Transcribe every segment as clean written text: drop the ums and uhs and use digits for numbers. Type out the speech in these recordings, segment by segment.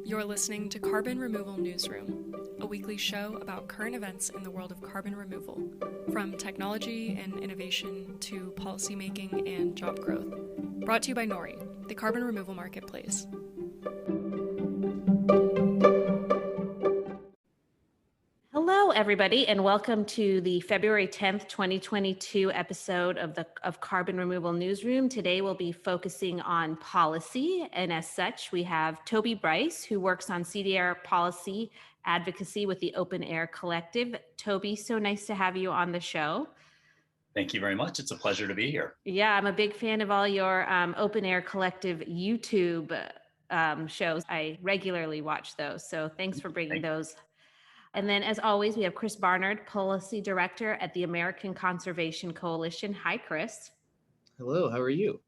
You're listening to Carbon Removal Newsroom, a weekly show about current events in the world of carbon removal, from technology and innovation to policymaking and job growth. Brought to you by Nori, the carbon removal marketplace. Hello, everybody, and welcome to the February 10th, 2022 episode of Carbon Removal Newsroom. Today, we'll be focusing on policy, and as such, we have Toby Bryce, who works on CDR policy advocacy with the OpenAir Collective. Toby, so nice to have you on the show. Thank you very much. It's a pleasure to be here. Yeah, I'm a big fan of all your OpenAir Collective YouTube shows. I regularly watch those, so thanks for bringing those. And then, as always, we have Chris Barnard, Policy Director at the American Conservation Coalition. Hi, Chris. Hello, how are you?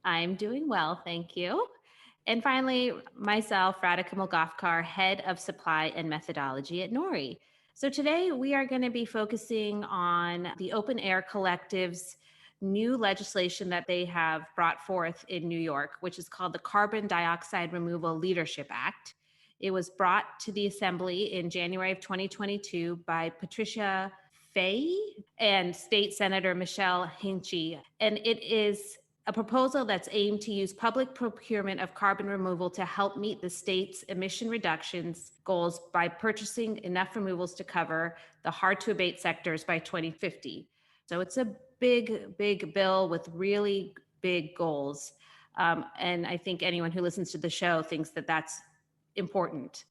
I'm doing well, thank you. And finally, myself, Radhika Mulgafkar, Head of Supply and Methodology at Nori. So today we are going to be focusing on the OpenAir Collective's new legislation that they have brought forth in New York, which is called the Carbon Dioxide Removal Leadership Act. It was brought to the Assembly in January of 2022 by Patricia Fay and State Senator Michelle Hinchey. And it is a proposal that's aimed to use public procurement of carbon removal to help meet the state's emission reductions goals by purchasing enough removals to cover the hard-to-abate sectors by 2050. So it's a big bill with really big goals. And I think anyone who listens to the show thinks that that's important.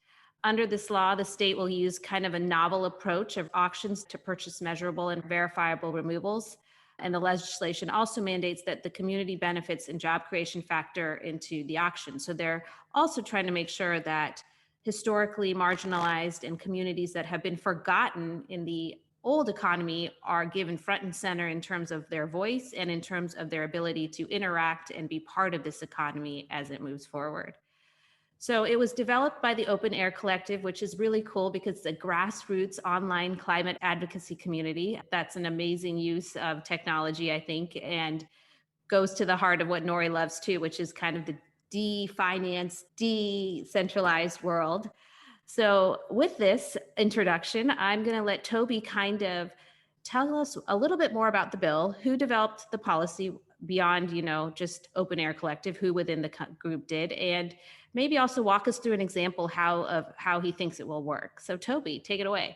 Under this law, the state will use kind of a novel approach of auctions to purchase measurable and verifiable removals. And the legislation also mandates that the community benefits and job creation factor into the auction. So they're also trying to make sure that historically marginalized and communities that have been forgotten in the old economy are given front and center in terms of their voice and in terms of their ability to interact and be part of this economy as it moves forward. So it was developed by the OpenAir Collective, which is really cool because it's a grassroots online climate advocacy community. That's an amazing use of technology, I think, and goes to the heart of what Nori loves too, which is kind of the de-finance, decentralized world. So with this introduction, I'm going to let Toby kind of tell us a little bit more about the bill, who developed the policy beyond, just OpenAir Collective, who within the group did, and maybe also walk us through an example of how he thinks it will work. So Toby, take it away.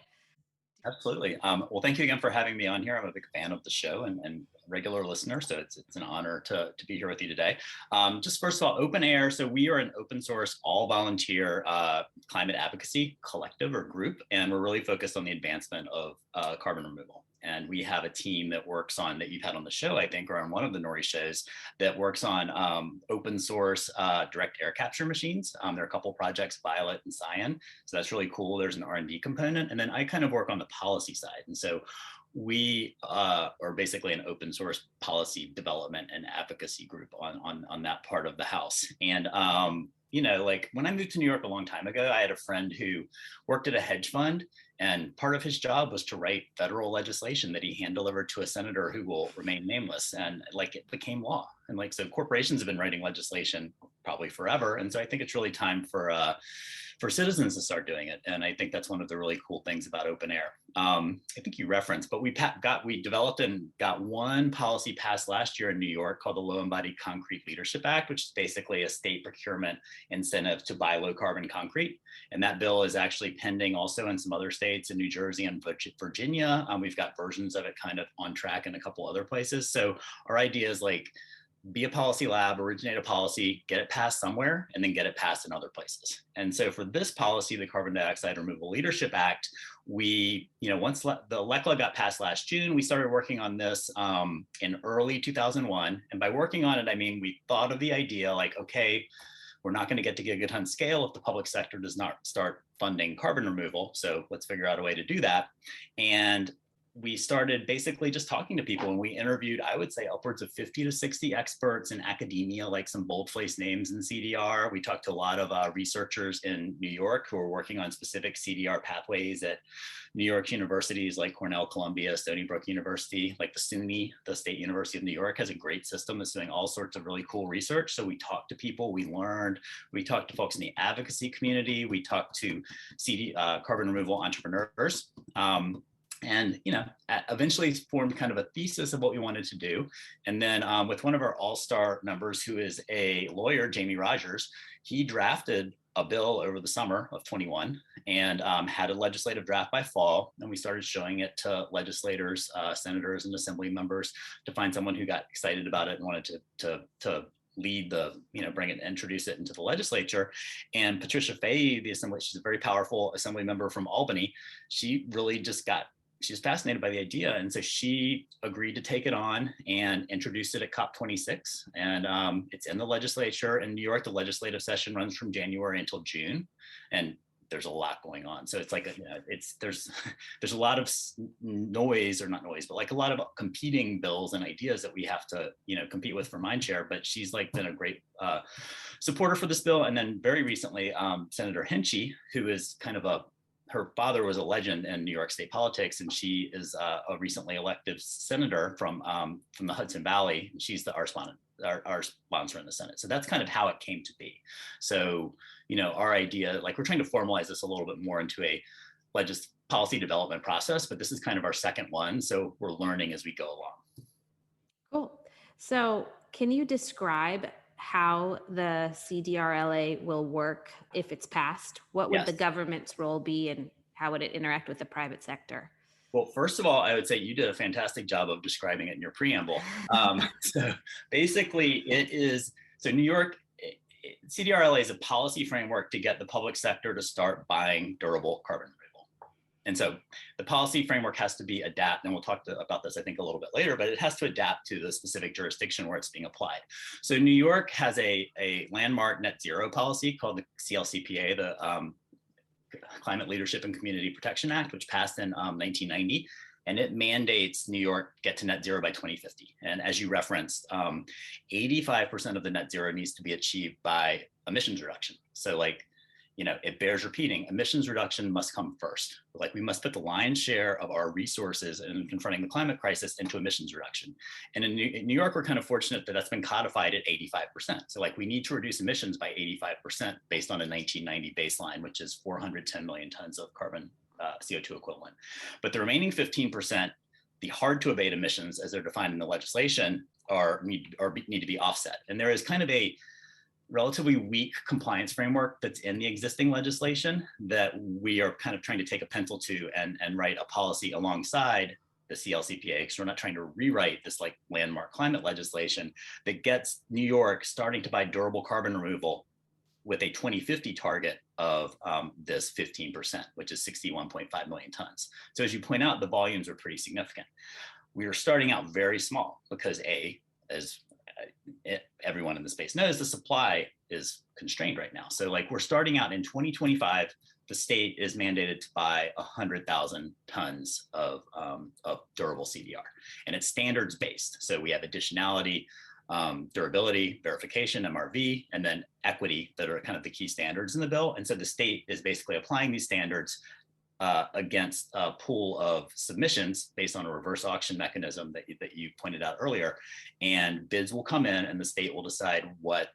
Absolutely. Well, thank you again for having me on here. I'm a big fan of the show and regular listener, so it's an honor to be here with you today. Just first of all, OpenAir. So we are an open source, all volunteer climate advocacy collective or group, and we're really focused on the advancement of carbon removal. And we have a team that works on, that you've had on the show, I think, or on one of the Nori shows, that works on open source direct air capture machines. There are a couple projects, Violet and Cyan. So that's really cool. There's an R&D component. And then I kind of work on the policy side. And so we are basically an open source policy development and advocacy group on that part of the house. And like when I moved to New York a long time ago, I had a friend who worked at a hedge fund, and part of his job was to write federal legislation that he hand delivered to a senator who will remain nameless. And it became law. And so corporations have been writing legislation probably forever. And so I think it's really time for citizens to start doing it. And I think that's one of the really cool things about OpenAir. I think you referenced, but we developed and got one policy passed last year in New York called the Low Embodied Concrete Leadership Act, which is basically a state procurement incentive to buy low carbon concrete. And that bill is actually pending also in some other states, in New Jersey and Virginia. We've got versions of it kind of on track in a couple other places. So our idea is be a policy lab, originate a policy, get it passed somewhere, and then get it passed in other places. And so for this policy, the Carbon Dioxide Removal Leadership Act, we, once the LECLA got passed last June, we started working on this in early 2001. And by working on it, I mean, we thought of the idea okay, we're not going to get to gigaton scale if the public sector does not start funding carbon removal. So let's figure out a way to do that. And we started basically just talking to people, and we interviewed, I would say, upwards of 50 to 60 experts in academia, like some boldface names in CDR. We talked to a lot of researchers in New York who are working on specific CDR pathways at New York universities like Cornell, Columbia, Stony Brook University, like the SUNY, the State University of New York, has a great system that's doing all sorts of really cool research. So we talked to people, we learned, we talked to folks in the advocacy community, we talked to carbon removal entrepreneurs. And eventually formed kind of a thesis of what we wanted to do. And then with one of our all-star members, who is a lawyer, Jamie Rogers, he drafted a bill over the summer of 21 and had a legislative draft by fall. And we started showing it to legislators, senators, and assembly members to find someone who got excited about it and wanted to lead the, bring it, introduce it into the legislature. And Patricia Fahey, she's a very powerful assembly member from Albany. She really she was fascinated by the idea. And so she agreed to take it on and introduced it at COP26. And it's in the legislature in New York. The legislative session runs from January until June. And there's a lot going on. So it's like, there's a lot of noise, or not noise, but like a lot of competing bills and ideas that we have to, compete with for mind share. But she's been a great supporter for this bill. And then very recently, Senator Henchy, who is her father was a legend in New York state politics, and she is a recently elected senator from the Hudson Valley. She's our sponsor in the Senate. So that's kind of how it came to be. So, our idea, we're trying to formalize this a little bit more into a policy development process, but this is kind of our second one. So we're learning as we go along. Cool. So can you describe how the CDRLA will work if it's passed? What would the government's role be, and how would it interact with the private sector? Well, first of all, I would say you did a fantastic job of describing it in your preamble. So basically New York, CDRLA is a policy framework to get the public sector to start buying durable carbon removal. And so the policy framework has to be adapted, and we'll talk about this, I think, a little bit later, but it has to adapt to the specific jurisdiction where it's being applied. So New York has a landmark net zero policy called the CLCPA, the Climate Leadership and Community Protection Act, which passed in 1990. And it mandates New York get to net zero by 2050. And as you referenced, 85% of the net zero needs to be achieved by emissions reduction. So it bears repeating, emissions reduction must come first. We must put the lion's share of our resources in confronting the climate crisis into emissions reduction. And in New York, we're kind of fortunate that that's been codified at 85%. So we need to reduce emissions by 85% based on a 1990 baseline, which is 410 million tons of carbon CO2 equivalent. But the remaining 15%, the hard to abate emissions as they're defined in the legislation, need to be offset. And there is kind of a relatively weak compliance framework that's in the existing legislation that we are kind of trying to take a pencil to and write a policy alongside the CLCPA, because we're not trying to rewrite this landmark climate legislation that gets New York starting to buy durable carbon removal with a 2050 target of this 15%, which is 61.5 million tons. So as you point out, the volumes are pretty significant. We are starting out very small because as everyone in the space knows, the supply is constrained right now. So we're starting out in 2025, the state is mandated to buy 100,000 tons of durable CDR, and it's standards based. So we have additionality, durability, verification, MRV, and then equity that are kind of the key standards in the bill. And so the state is basically applying these standards against a pool of submissions based on a reverse auction mechanism that you pointed out earlier. And bids will come in and the state will decide what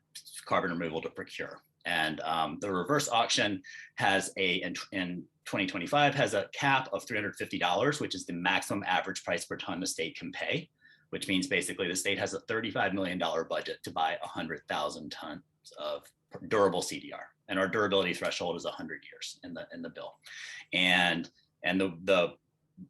carbon removal to procure. And the reverse auction has in 2025 has a cap of $350, which is the maximum average price per ton the state can pay, which means basically the state has a $35 million budget to buy 100,000 tons of durable CDR. And our durability threshold is 100 years in the bill. And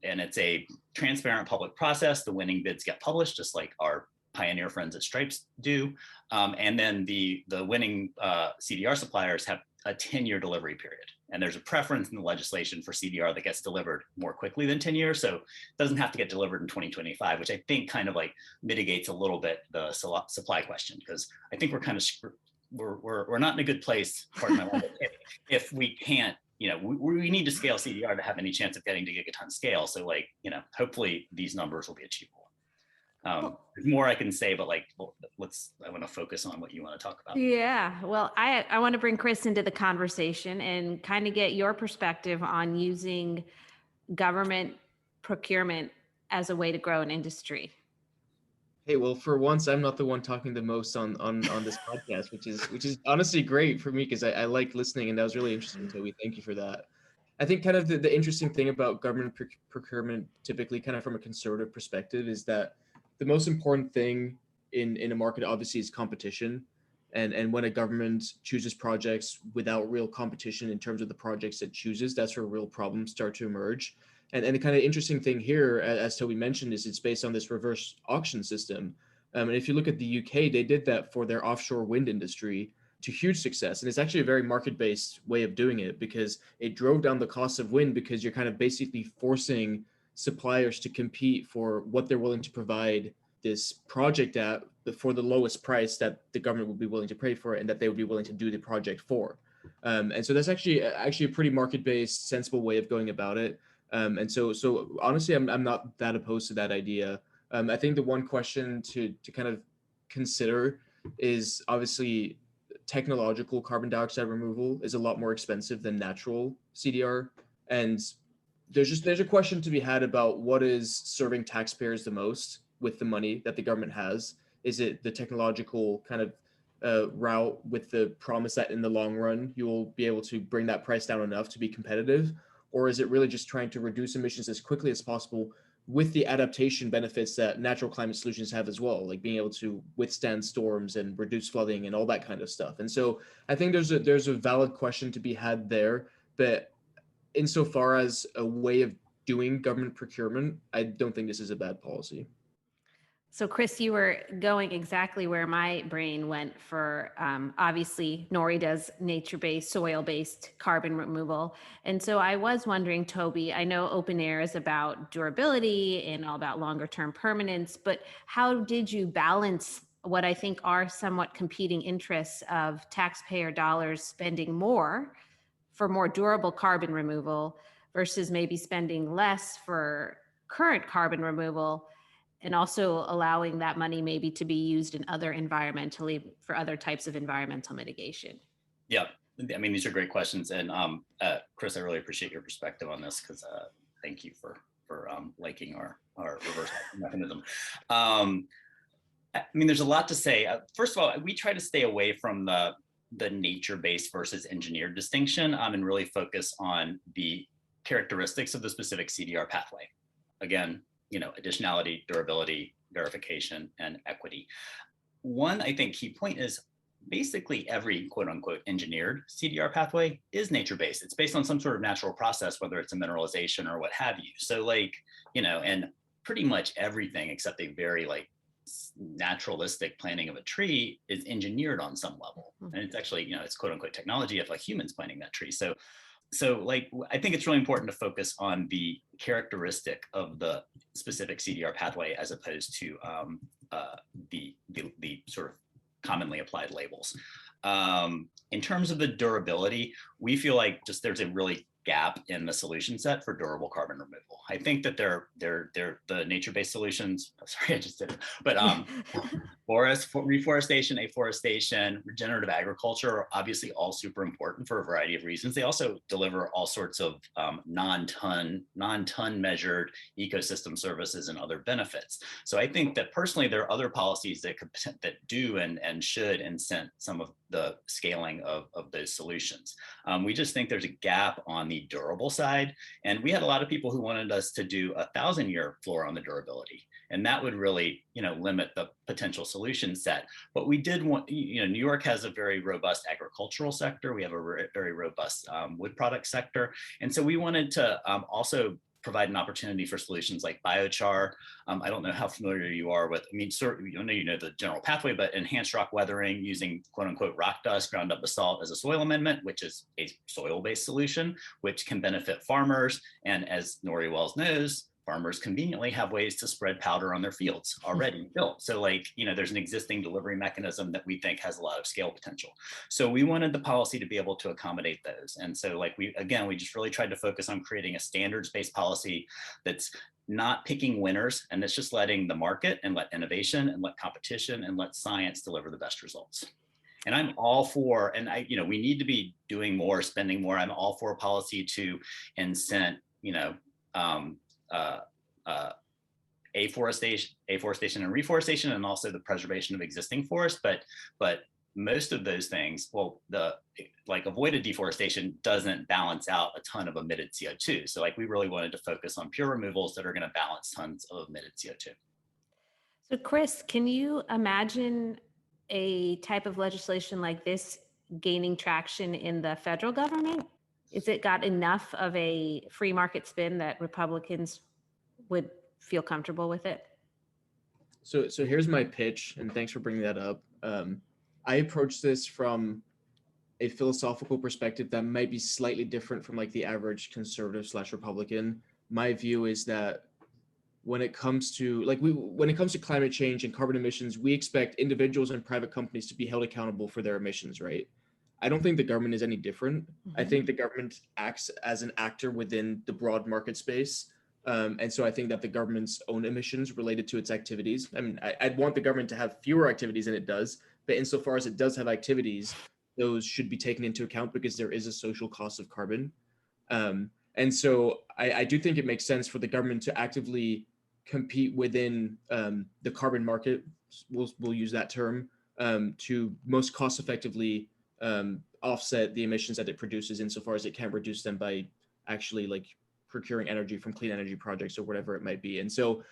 it's a transparent public process. The winning bids get published, just like our pioneer friends at Stripes do. And then the winning CDR suppliers have a 10-year delivery period. And there's a preference in the legislation for CDR that gets delivered more quickly than 10 years. So it doesn't have to get delivered in 2025, which I think kind of mitigates a little bit the supply question, because I think we're kind of we're not in a good place, pardon my language, if we can't we need to scale CDR to have any chance of getting to gigaton scale. So like, hopefully these numbers will be achievable. There's more I can say, but like, I want to focus on what you want to talk about. Yeah, well, I want to bring Chris into the conversation and kind of get your perspective on using government procurement as a way to grow an industry. Hey, well, for once, I'm not the one talking the most on this podcast, which is honestly great for me because I like listening, and that was really interesting, Toby. Thank you for that. I think kind of the interesting thing about government procurement, typically kind of from a conservative perspective, is that the most important thing in a market obviously is competition. And when a government chooses projects without real competition in terms of the projects it chooses, that's where real problems start to emerge. And the kind of interesting thing here, as Toby mentioned, is it's based on this reverse auction system. And if you look at the UK, they did that for their offshore wind industry to huge success. And it's actually a very market-based way of doing it because it drove down the cost of wind because you're kind of basically forcing suppliers to compete for what they're willing to provide this project at for the lowest price that the government would be willing to pay for it and that they would be willing to do the project for. And so that's actually a pretty market-based, sensible way of going about it. And so honestly, I'm not that opposed to that idea. I think the one question to kind of consider is obviously technological carbon dioxide removal is a lot more expensive than natural CDR. And there's a question to be had about what is serving taxpayers the most with the money that the government has. Is it the technological kind of route with the promise that in the long run you will be able to bring that price down enough to be competitive? Or is it really just trying to reduce emissions as quickly as possible with the adaptation benefits that natural climate solutions have as well, like being able to withstand storms and reduce flooding and all that kind of stuff? And so I think there's a valid question to be had there, but insofar as a way of doing government procurement, I don't think this is a bad policy. So Chris, you were going exactly where my brain went for, obviously Nori does nature-based, soil-based carbon removal. And so I was wondering, Toby, I know OpenAir is about durability and all about longer term permanence, but how did you balance what I think are somewhat competing interests of taxpayer dollars spending more for more durable carbon removal versus maybe spending less for current carbon removal, and also allowing that money maybe to be used in for other types of environmental mitigation? Yeah, I mean, these are great questions. And Chris, I really appreciate your perspective on this because thank you for liking our reverse mechanism. I mean, there's a lot to say. First of all, we try to stay away from the nature-based versus engineered distinction and really focus on the characteristics of the specific CDR pathway. Again, additionality, durability, verification, and equity. One, I think, key point is basically every quote unquote engineered CDR pathway is nature-based. It's based on some sort of natural process, whether it's a mineralization or what have you. So and pretty much everything except a very naturalistic planting of a tree is engineered on some level. And it's actually, it's quote unquote technology of humans planting that tree. So I think it's really important to focus on the characteristic of the specific CDR pathway as opposed to the sort of commonly applied labels. In terms of the durability, we feel like there's a really gap in the solution set for durable carbon removal. I think that they're the nature-based solutions. Sorry, I just did it. But reforestation, afforestation, regenerative agriculture are obviously all super important for a variety of reasons. They also deliver all sorts of non-ton measured ecosystem services and other benefits. So I think that personally, there are other policies that do and should incent some of the scaling of those solutions. We just think there's a gap on the durable side. And we had a lot of people who wanted us to do 1,000-year floor on the durability. And that would really, limit the potential solution set. But we did want, New York has a very robust agricultural sector. We have a very robust wood product sector. And so we wanted to also provide an opportunity for solutions like biochar. I don't know how familiar you are with, the general pathway, but enhanced rock weathering using quote unquote rock dust, ground up basalt as a soil amendment, which is a soil-based solution, which can benefit farmers. And as Nori Wells knows, farmers conveniently have ways to spread powder on their fields already built. So like, there's an existing delivery mechanism that we think has a lot of scale potential. So we wanted the policy to be able to accommodate those. And so like we just really tried to focus on creating a standards-based policy that's not picking winners, and it's just letting the market and let innovation and let competition and let science deliver the best results. And I'm all for, and we need to be doing more, spending more. I'm all for a policy to incent, afforestation and reforestation, and also the preservation of existing forests. But most of those things, avoided deforestation doesn't balance out a ton of emitted CO2. So like we really wanted to focus on pure removals that are going to balance tons of emitted CO2. So Chris, can you imagine a type of legislation like this gaining traction in the federal government? Is it got enough of a free market spin that Republicans would feel comfortable with it? So here's my pitch, and thanks for bringing that up. I approach this from a philosophical perspective that might be slightly different from like the average conservative / Republican. My view is that when it comes to climate change and carbon emissions, we expect individuals and private companies to be held accountable for their emissions, right? I don't think the government is any different. I think the government acts as an actor within the broad market space. And so I think that the government's own emissions related to its activities, I mean, I'd want the government to have fewer activities than it does, but insofar as it does have activities, those should be taken into account because there is a social cost of carbon. And so I do think it makes sense for the government to actively compete within the carbon market, we'll use that term, to most cost effectively offset the emissions that it produces insofar as it can reduce them by actually like procuring energy from clean energy projects or whatever it might be. And so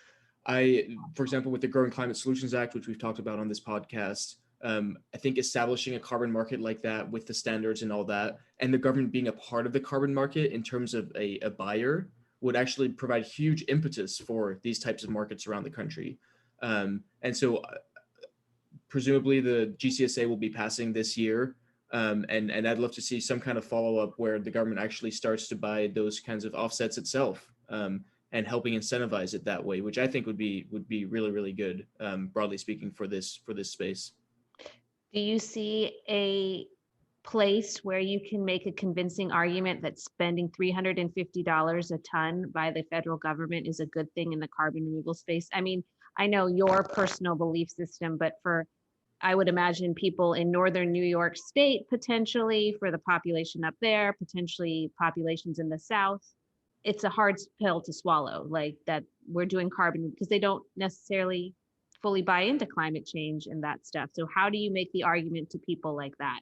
for example, with the Growing Climate Solutions Act, which we've talked about on this podcast, I think establishing a carbon market like that with the standards and all that, and the government being a part of the carbon market in terms of a buyer, would actually provide huge impetus for these types of markets around the country. And so presumably the GCSA will be passing this year. And I'd love to see some kind of follow-up where the government actually starts to buy those kinds of offsets itself, and helping incentivize it that way, which I think would be really, really good, broadly speaking, for this space. Do you see a place where you can make a convincing argument that spending $350 a ton by the federal government is a good thing in the carbon removal space? I mean, I know your personal belief system, but I would imagine people in northern New York State, potentially for the population up there, potentially populations in the South, it's a hard pill to swallow, like that we're doing carbon because they don't necessarily fully buy into climate change and that stuff. So how do you make the argument to people like that?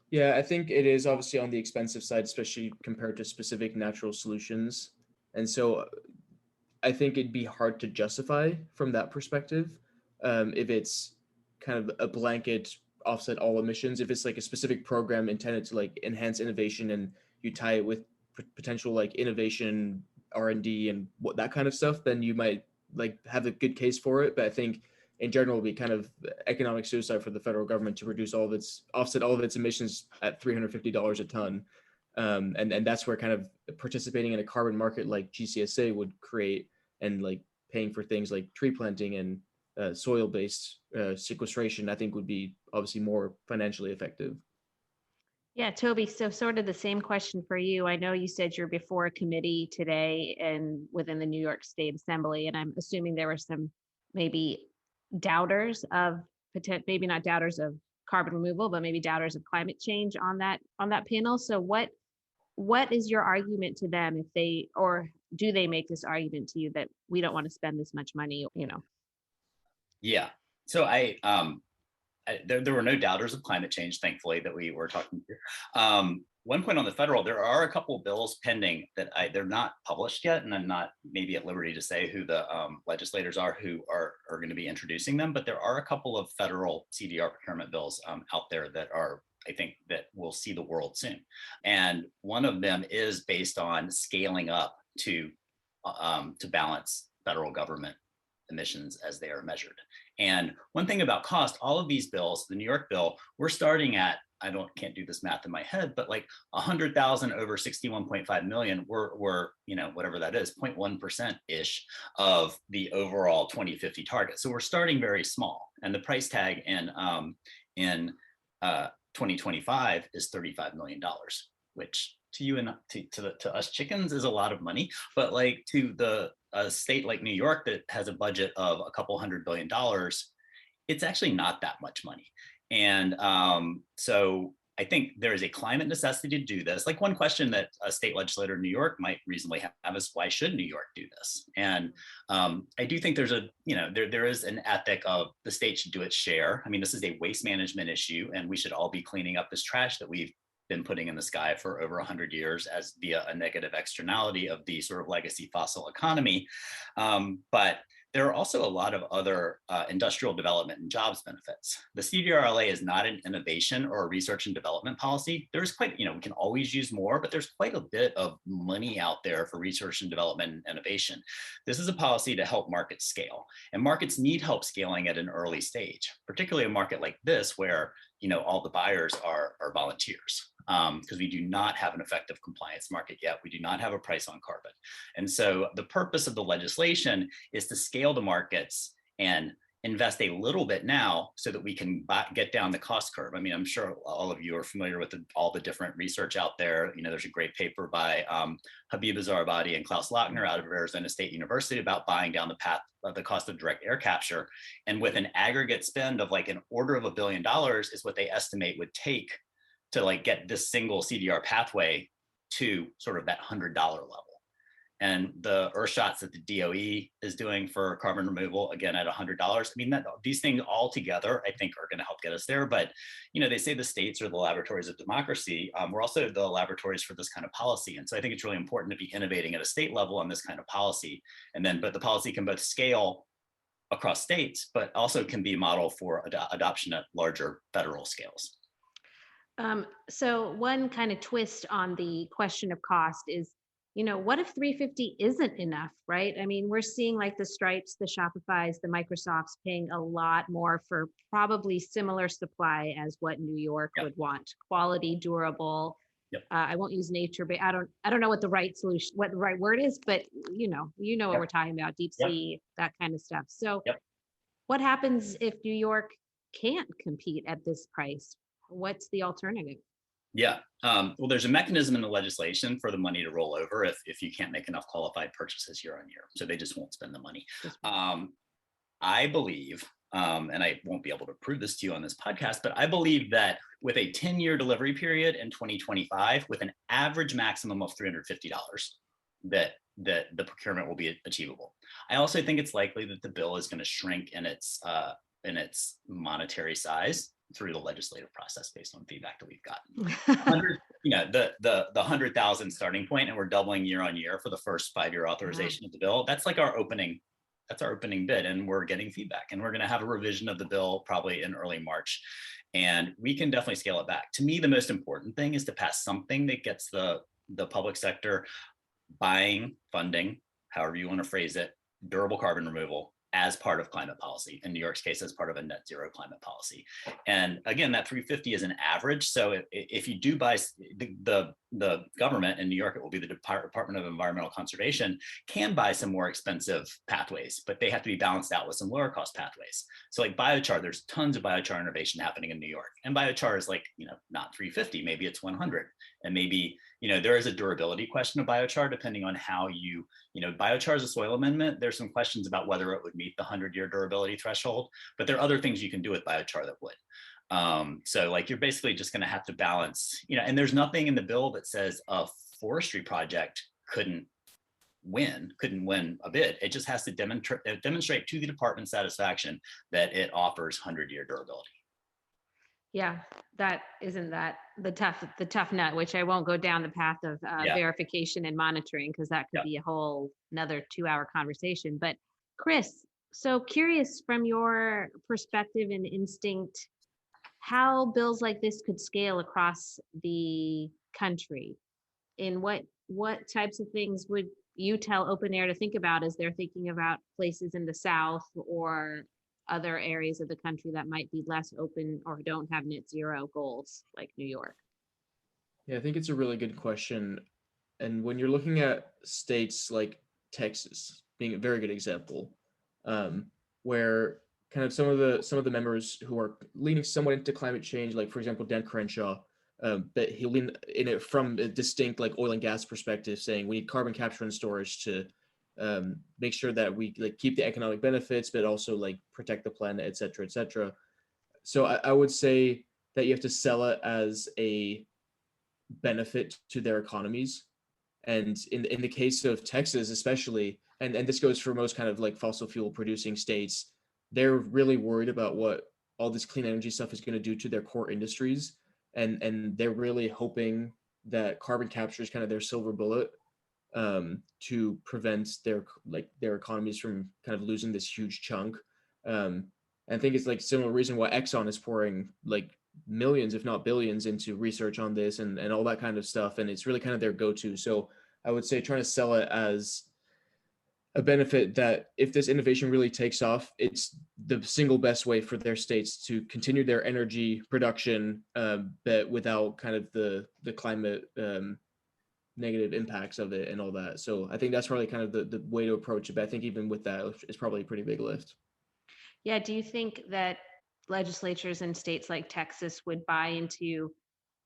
Yeah, I think it is obviously on the expensive side, especially compared to specific natural solutions. And so I think it'd be hard to justify from that perspective, if it's kind of a blanket offset all emissions. If it's like a specific program intended to like enhance innovation and you tie it with potential like innovation, R&D and what that kind of stuff, then you might like have a good case for it. But I think in general, it'd be kind of economic suicide for the federal government to offset all of its emissions at $350 a ton. And that's where kind of participating in a carbon market like GCSA would create, and like paying for things like tree planting and soil-based sequestration, I think would be obviously more financially effective. Yeah, Toby, so sort of the same question for you. I know you said you're before a committee today and within the New York State Assembly, and I'm assuming there were some maybe doubters of maybe not doubters of carbon removal, but maybe doubters of climate change on that panel. So what is your argument to them if they, or do they make this argument to you that we don't want to spend this much money, Yeah. So there were no doubters of climate change, thankfully, that we were talking to. One point on the federal, there are a couple of bills pending that they're not published yet, and I'm not maybe at liberty to say who the legislators are who are going to be introducing them, but there are a couple of federal CDR procurement bills out there that are, I think, that will see the world soon. And one of them is based on scaling up to balance federal government emissions as they are measured. And one thing about cost, all of these bills, the New York bill, we're starting at can't do this math in my head, but like 100,000 over 61.5 million were, whatever that is, 0.1% ish of the overall 2050 target. So we're starting very small, and the price tag in 2025 is $35 million, which to you and to us chickens is a lot of money, but like to a state like New York that has a budget of a couple $100 billion, it's actually not that much money. And so I think there is a climate necessity to do this. Like, one question that a state legislator in New York might reasonably have is, why should New York do this? And I do think there's there is an ethic of the state should do its share. I mean, this is a waste management issue, and we should all be cleaning up this trash that we've been putting in the sky for over 100 years as via a negative externality of the sort of legacy fossil economy. But there are also a lot of other industrial development and jobs benefits. The CDRLA is not an innovation or a research and development policy. There's quite, we can always use more, but there's quite a bit of money out there for research and development and innovation. This is a policy to help markets scale, and markets need help scaling at an early stage, particularly a market like this where all the buyers are volunteers, because we do not have an effective compliance market yet. We do not have a price on carbon. And so the purpose of the legislation is to scale the markets and invest a little bit now so that we can get down the cost curve. I mean, I'm sure all of you are familiar with all the different research out there. There's a great paper by Habib Zarabadi and Klaus Lochner out of Arizona State University about buying down the cost of direct air capture. And with an aggregate spend of like $250 million is what they estimate would take to like get this single CDR pathway to sort of that $100 level. And the Earthshots that the DOE is doing for carbon removal, again, at $100. I mean, these things all together, I think, are going to help get us there. But, they say the states are the laboratories of democracy. We're also the laboratories for this kind of policy. And so I think it's really important to be innovating at a state level on this kind of policy. But the policy can both scale across states, but also can be a model for adoption at larger federal scales. So one kind of twist on the question of cost is, what if 350 isn't enough, right? I mean, we're seeing like the Stripes, the Shopifys, the Microsofts paying a lot more for probably similar supply as what New York would want. Quality, durable. Yep. I won't use nature, but I don't know what the right solution, what the right word is, but what we're talking about, deep sea, that kind of stuff. So what happens if New York can't compete at this price? What's the alternative? Yeah. Well, there's a mechanism in the legislation for the money to roll over if you can't make enough qualified purchases year on year. So they just won't spend the money. I believe, and I won't be able to prove this to you on this podcast, but I believe that with a 10-year delivery period in 2025, with an average maximum of $350, that the procurement will be achievable. I also think it's likely that the bill is going to shrink in its monetary size through the legislative process based on feedback that we've gotten. The 100,000 starting point, and we're doubling year on year for the first 5-year authorization of the bill. That's like our opening bid, and we're getting feedback, and we're going to have a revision of the bill probably in early March, and we can definitely scale it back. To me, the most important thing is to pass something that gets the public sector buying, funding, however you want to phrase it, durable carbon removal as part of climate policy. In New York's case, as part of a net zero climate policy. And again, that 350 is an average. So if you do buy, the government in New York, it will be the Department of Environmental Conservation, can buy some more expensive pathways, but they have to be balanced out with some lower cost pathways. So like biochar, there's tons of biochar innovation happening in New York. And biochar is like, not 350, maybe it's 100. And maybe, there is a durability question of biochar depending on how biochar is a soil amendment. There's some questions about whether it would meet the 100-year durability threshold, but there are other things you can do with biochar that would. So like, you're basically just going to have to balance, and there's nothing in the bill that says a forestry project couldn't win a bid. It just has to demonstrate to the department's satisfaction that it offers 100-year durability. Yeah, the tough nut, which I won't go down the path of verification and monitoring, because that could be a whole another 2-hour conversation. But Chris, so curious from your perspective and instinct, how bills like this could scale across the country. In what types of things would you tell OpenAir to think about as they're thinking about places in the South or other areas of the country that might be less open or don't have net zero goals, like New York? Yeah, I think it's a really good question. And when you're looking at states like Texas being a very good example, um, where kind of some of the members who are leaning somewhat into climate change, like for example Dan Crenshaw, but he leaned in it from a distinct like oil and gas perspective, saying we need carbon capture and storage to make sure that we like keep the economic benefits, but also like protect the planet, et cetera, et cetera. So I would say that you have to sell it as a benefit to their economies. And in the case of Texas, especially, and this goes for most kind of like fossil fuel producing states, they're really worried about what all this clean energy stuff is going to do to their core industries. And they're really hoping that carbon capture is kind of their silver bullet to prevent their economies from kind of losing this huge chunk. And I think it's like similar reason why Exxon is pouring like millions, if not billions, into research on this and all that kind of stuff. And it's really kind of their go-to. So I would say trying to sell it as a benefit that if this innovation really takes off, it's the single best way for their states to continue their energy production, but without kind of the climate negative impacts of it and all that. So I think that's probably kind of the way to approach it. But I think even with that, it's probably a pretty big lift. Yeah, do you think that legislatures in states like Texas would buy into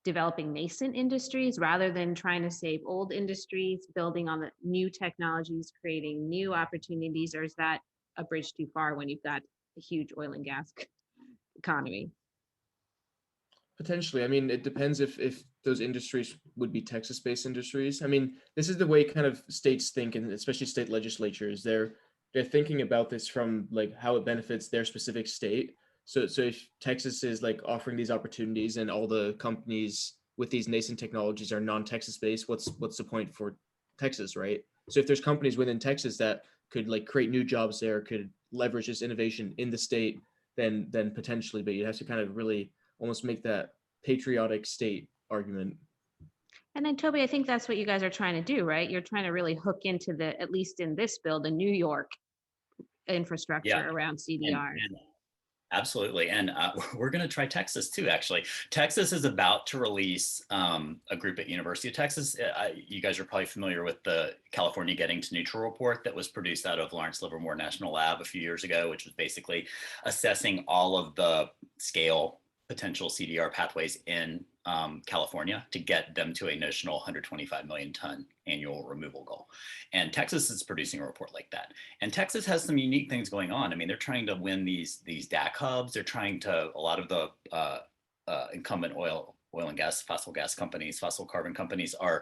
developing nascent industries rather than trying to save old industries, building on the new technologies, creating new opportunities, or is that a bridge too far when you've got a huge oil and gas economy? Potentially. I mean, it depends if those industries would be Texas-based industries. I mean, this is the way kind of states think, and especially state legislatures. They're thinking about this from like how it benefits their specific state. So if Texas is like offering these opportunities and all the companies with these nascent technologies are non-Texas based, what's the point for Texas, right? So if there's companies within Texas that could like create new jobs there, could leverage this innovation in the state, then potentially, but you have to kind of really almost make that patriotic state argument. And then Toby, I think that's what you guys are trying to do, right? You're trying to really hook into the, at least in this bill, the New York Yeah. infrastructure around CDR. And absolutely. And we're going to try Texas too, actually. Texas is about to release a group at University of Texas. You guys are probably familiar with the California Getting to Neutral report that was produced out of Lawrence Livermore National Lab a few years ago, which was basically assessing all of the scale potential CDR pathways in California to get them to a notional 125 million ton annual removal goal. And Texas is producing a report like that. And Texas has some unique things going on. I mean, they're trying to win these DAC hubs. They're trying to, a lot of the incumbent oil and gas, fossil gas companies, fossil carbon companies are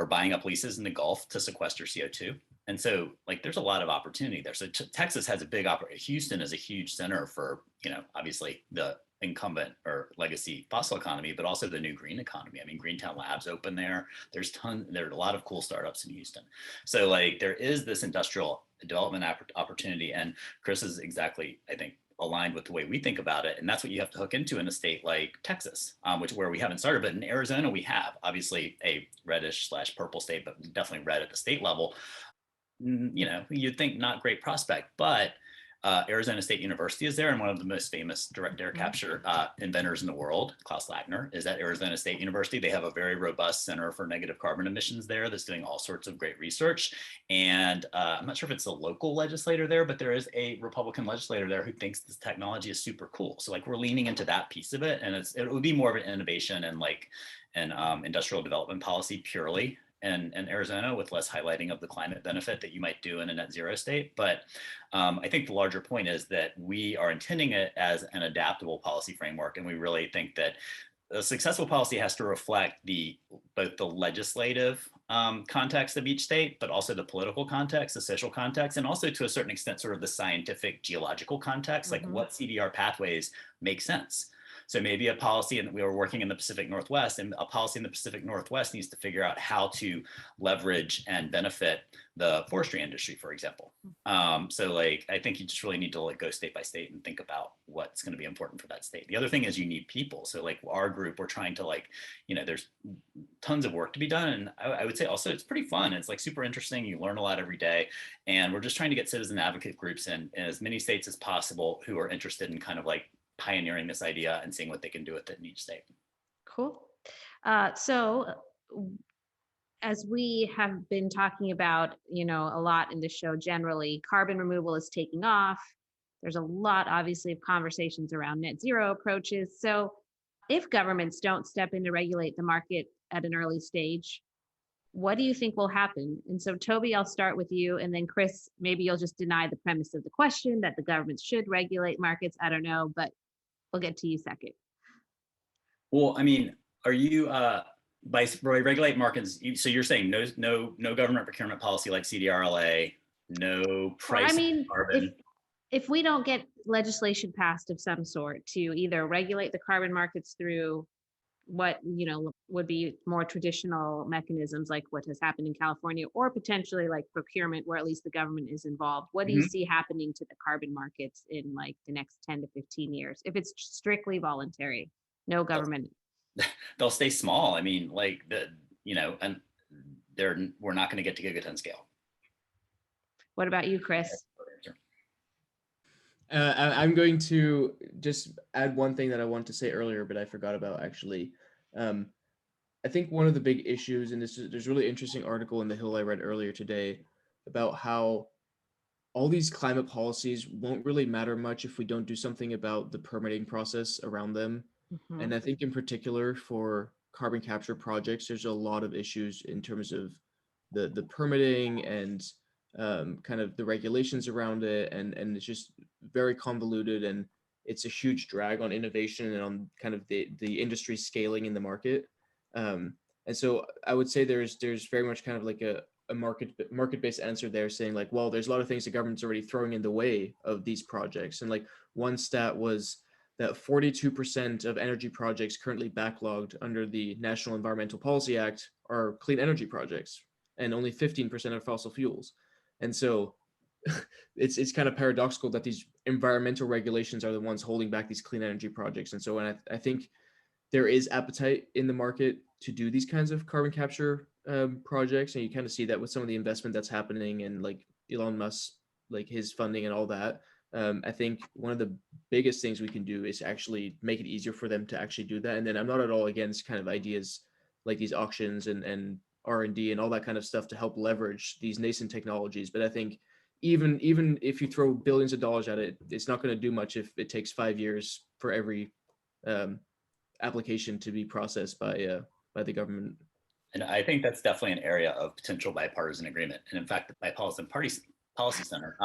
buying up leases in the Gulf to sequester CO2. And so like there's a lot of opportunity there. So Texas has a big Houston is a huge center for, obviously the incumbent or legacy fossil economy, but also the new green economy. I mean, Greentown Labs open there. There are a lot of cool startups in Houston. So like there is this industrial development opportunity, and Chris is exactly, I think, aligned with the way we think about it. And that's what you have to hook into in a state like Texas, where we haven't started, but in Arizona, we have obviously a reddish/purple state, but definitely red at the state level. You'd think not great prospect, but Arizona State University is there, and one of the most famous direct air capture inventors in the world, Klaus Lackner, is at Arizona State University. They have a very robust center for negative carbon emissions there that's doing all sorts of great research. And I'm not sure if it's a local legislator there, but there is a Republican legislator there who thinks this technology is super cool. So like we're leaning into that piece of it, and it would be more of an innovation and like an industrial development policy purely in Arizona, with less highlighting of the climate benefit that you might do in a net zero state. But I think the larger point is that we are intending it as an adaptable policy framework. And we really think that a successful policy has to reflect both the legislative context of each state, but also the political context, the social context, and also to a certain extent, sort of the scientific geological context, like what CDR pathways make sense. So maybe a policy, and we were working in the Pacific Northwest, and a policy in the Pacific Northwest needs to figure out how to leverage and benefit the forestry industry, for example. So like, I think you just really need to like go state by state and think about what's going to be important for that state. The other thing is you need people. So like our group, we're trying to like, there's tons of work to be done. And I would say also it's pretty fun. It's like super interesting. You learn a lot every day. And we're just trying to get citizen advocate groups in as many states as possible who are interested in kind of like pioneering this idea and seeing what they can do with it in each state. Cool. So as we have been talking about, a lot in the show generally, carbon removal is taking off. There's a lot, obviously, of conversations around net zero approaches. So if governments don't step in to regulate the market at an early stage, what do you think will happen? And so, Toby, I'll start with you. And then, Chris, maybe you'll just deny the premise of the question that the government should regulate markets. I don't know, but we'll get to you second. Well, I mean, are you by regulate markets? So you're saying no government procurement policy like CDRLA, no price carbon. If we don't get legislation passed of some sort to either regulate the carbon markets through what would be more traditional mechanisms like what has happened in California, or potentially like procurement where at least the government is involved, what do you see happening to the carbon markets in like the next 10 to 15 years if it's strictly voluntary, no government? They'll stay small. I mean, like and we're not going to get to gigaton scale. What about you, Chris? I'm going to just add one thing that I wanted to say earlier, but I forgot about actually. I think one of the big issues, and there's a really interesting article in The Hill I read earlier today about how all these climate policies won't really matter much if we don't do something about the permitting process around them. Mm-hmm. And I think in particular for carbon capture projects, there's a lot of issues in terms of the permitting and kind of the regulations around it, and it's just very convoluted, and it's a huge drag on innovation and on kind of the industry scaling in the market. And so I would say there's very much kind of like a market-based answer there, saying like, well, there's a lot of things the government's already throwing in the way of these projects. And like one stat was that 42% of energy projects currently backlogged under the National Environmental Policy Act are clean energy projects, and only 15% are fossil fuels. And so it's kind of paradoxical that these environmental regulations are the ones holding back these clean energy projects. And so I think there is appetite in the market to do these kinds of carbon capture projects. And you kind of see that with some of the investment that's happening and like Elon Musk, like his funding and all that. I think one of the biggest things we can do is actually make it easier for them to actually do that. And then I'm not at all against kind of ideas like these auctions and R&D and all that kind of stuff to help leverage these nascent technologies. But I think even if you throw billions of dollars at it, it's not going to do much if it takes 5 years for every application to be processed by the government. And I think that's definitely an area of potential bipartisan agreement. And in fact, the Bipartisan Policy Center,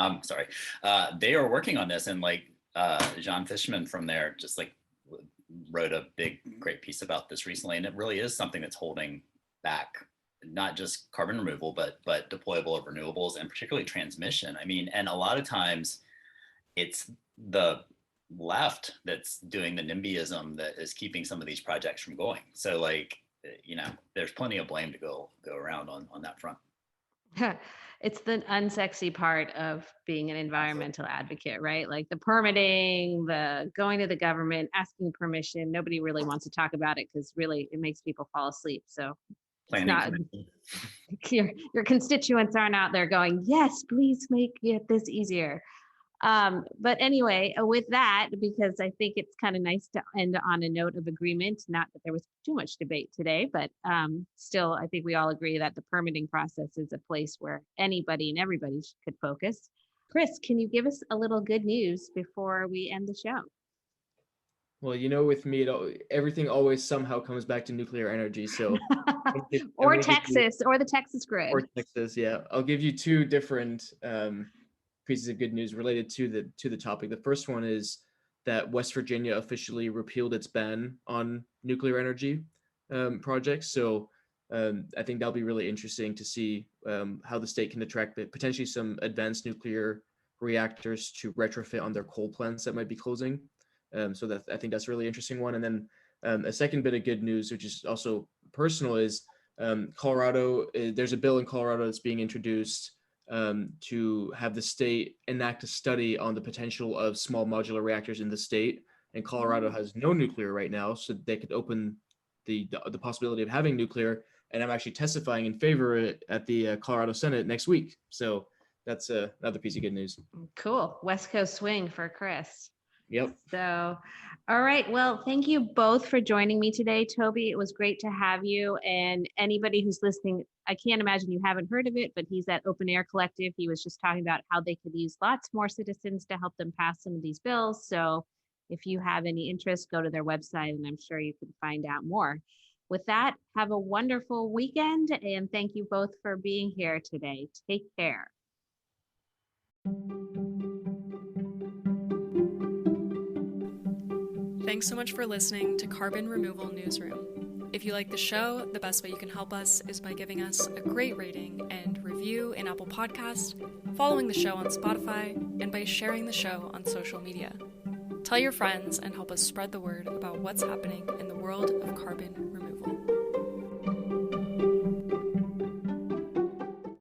they are working on this. And like John Fishman from there just like wrote a great piece about this recently. And it really is something that's holding back not just carbon removal, but deployable renewables, and particularly transmission. I mean, and a lot of times it's the left that's doing the NIMBYism that is keeping some of these projects from going. So like, there's plenty of blame to go around on that front. It's the unsexy part of being an environmental advocate, right? Like the permitting, the going to the government, asking permission. Nobody really wants to talk about it because really it makes people fall asleep. So it's not, your constituents aren't out there going, yes, please make this easier. But anyway, with that, because I think it's kind of nice to end on a note of agreement, not that there was too much debate today, but still, I think we all agree that the permitting process is a place where anybody and everybody could focus. Chris, can you give us a little good news before we end the show? Well, with me, everything always somehow comes back to nuclear energy. So, or Texas, or the Texas grid. Or Texas, yeah. I'll give you two different pieces of good news related to the topic. The first one is that West Virginia officially repealed its ban on nuclear energy projects. So I think that'll be really interesting to see how the state can attract potentially some advanced nuclear reactors to retrofit on their coal plants that might be closing. So that I think that's a really interesting one. And then a second bit of good news, which is also personal, is Colorado. There's a bill in Colorado that's being introduced to have the state enact a study on the potential of small modular reactors in the state. And Colorado has no nuclear right now, so they could open the possibility of having nuclear. And I'm actually testifying in favor of it at the Colorado Senate next week. So that's another piece of good news. Cool. West Coast swing for Chris. Yep. So, all right. Well, thank you both for joining me today, Toby. It was great to have you. And anybody who's listening, I can't imagine you haven't heard of it, but he's at OpenAir Collective. He was just talking about how they could use lots more citizens to help them pass some of these bills. So if you have any interest, go to their website and I'm sure you can find out more. With that, have a wonderful weekend. And thank you both for being here today. Take care. Thanks so much for listening to Carbon Removal Newsroom. If you like the show, the best way you can help us is by giving us a great rating and review in Apple Podcasts, following the show on Spotify, and by sharing the show on social media. Tell your friends and help us spread the word about what's happening in the world of carbon removal.